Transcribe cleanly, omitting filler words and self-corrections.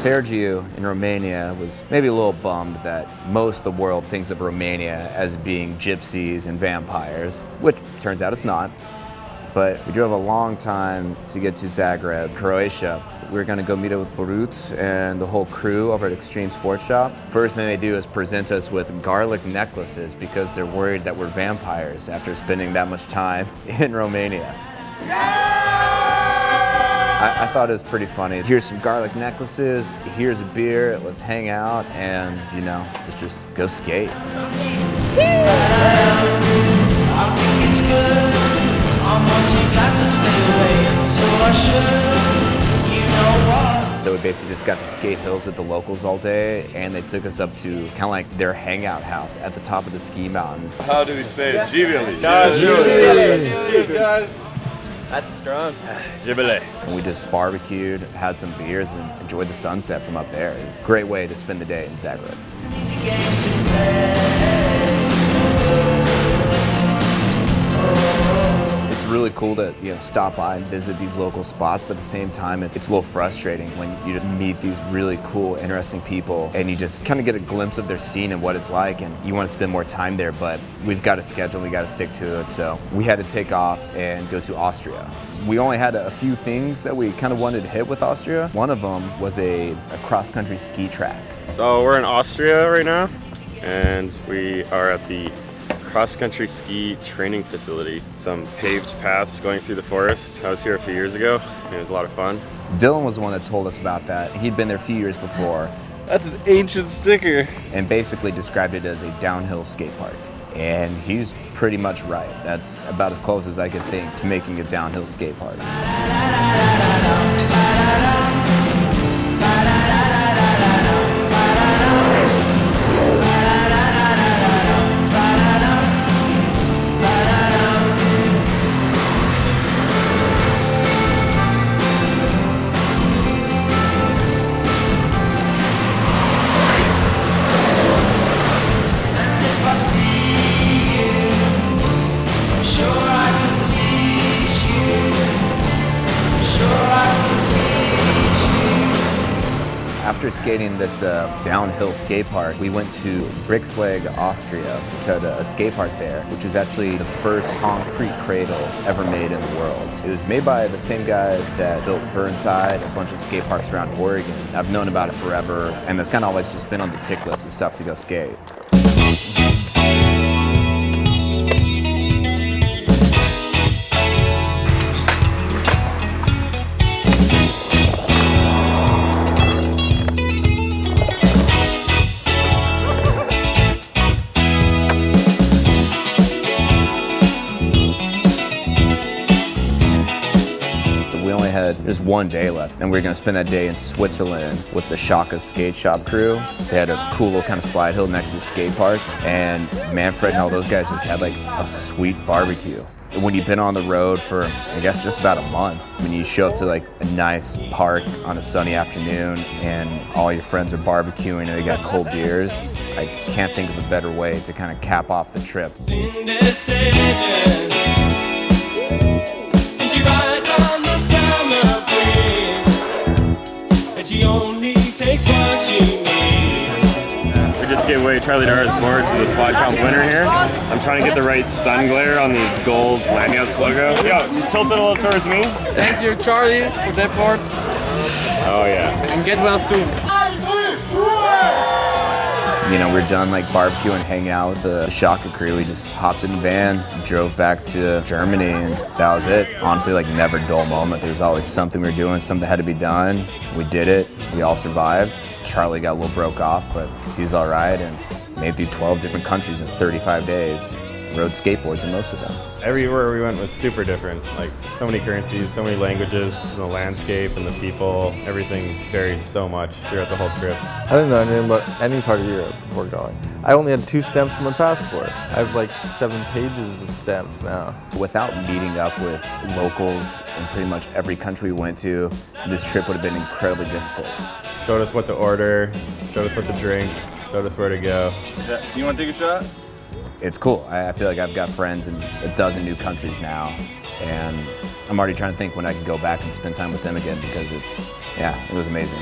Sergiu in Romania was maybe a little bummed that most of the world thinks of Romania as being gypsies and vampires, which turns out it's not. But we drove a long time to get to Zagreb, Croatia. We were gonna go meet up with Borut and the whole crew over at Extreme Sports Shop. First thing they do is present us with garlic necklaces because they're worried that we're vampires after spending that much time in Romania. I thought it was pretty funny. Here's some garlic necklaces, here's a beer, let's hang out, and you know, let's just go skate. So we basically just got to skate hills at the locals all day, and they took us up to kind of like their hangout house at the top of the ski mountain. How do we say it? Živjeli. Cheers, guys. That's strong. Živjeli. And we just barbecued, had some beers, and enjoyed the sunset from up there. It was a great way to spend the day in Zagreb. It's really cool to stop by and visit these local spots, but at the same time it's a little frustrating when you meet these really cool, interesting people and you just kind of get a glimpse of their scene and what it's like, and you want to spend more time there, but we've got a schedule, we got to stick to it, so we had to take off and go to Austria. We only had a few things that we kind of wanted to hit with Austria. One of them was a cross-country ski track. So we're in Austria right now, and we are at the cross-country ski training facility. Some paved paths going through the forest. I was here a few years ago, and it was a lot of fun. Dillon was the one that told us about that. He'd been there a few years before. That's an ancient sticker. And basically described it as a downhill skate park. And he's pretty much right. That's about as close as I could think to making a downhill skate park. After skating this downhill skate park, we went to Brixlag, Austria, to a skate park there, which is actually the first concrete cradle ever made in the world. It was made by the same guys that built Burnside, a bunch of skate parks around Oregon. I've known about it forever, and it's kind of always just been on the tick list of stuff to go skate. There's one day left, and we were going to spend that day in Switzerland with the Shaka skate shop crew. They had a cool little kind of slide hill next to the skate park, and Manfred and all those guys just had like a sweet barbecue. When you've been on the road for, I guess, just about a month, when you show up to like a nice park on a sunny afternoon and all your friends are barbecuing and they got cold beers, I can't think of a better way to kind of cap off the trip. We just gave away Charlie Dara's board to the slide comp winner here. I'm trying to get the right sun glare on the gold Landyachtz logo. Yo, just tilt it a little towards me. Thank you, Charlie, for that board. Oh yeah. And get well soon. You know, we're done like barbecue and hanging out with the Shaka crew. We just hopped in the van, drove back to Germany, and that was it. Honestly, like never a dull moment. There was always something we were doing, something that had to be done. We did it. We all survived. Charlie got a little broke off, but he's all right, and made through 12 different countries in 35 days. Rode skateboards in most of them. Everywhere we went was super different. Like so many currencies, so many languages, and the landscape and the people, everything varied so much throughout the whole trip. I didn't know anything about any part of Europe before going. I only had 2 stamps on my passport. I have like 7 pages of stamps now. Without meeting up with locals in pretty much every country we went to, this trip would have been incredibly difficult. Showed us what to order, showed us what to drink, showed us where to go. Do you want to take a shot? It's cool. I feel like I've got friends in a dozen new countries now, and I'm already trying to think when I can go back and spend time with them again because it was amazing.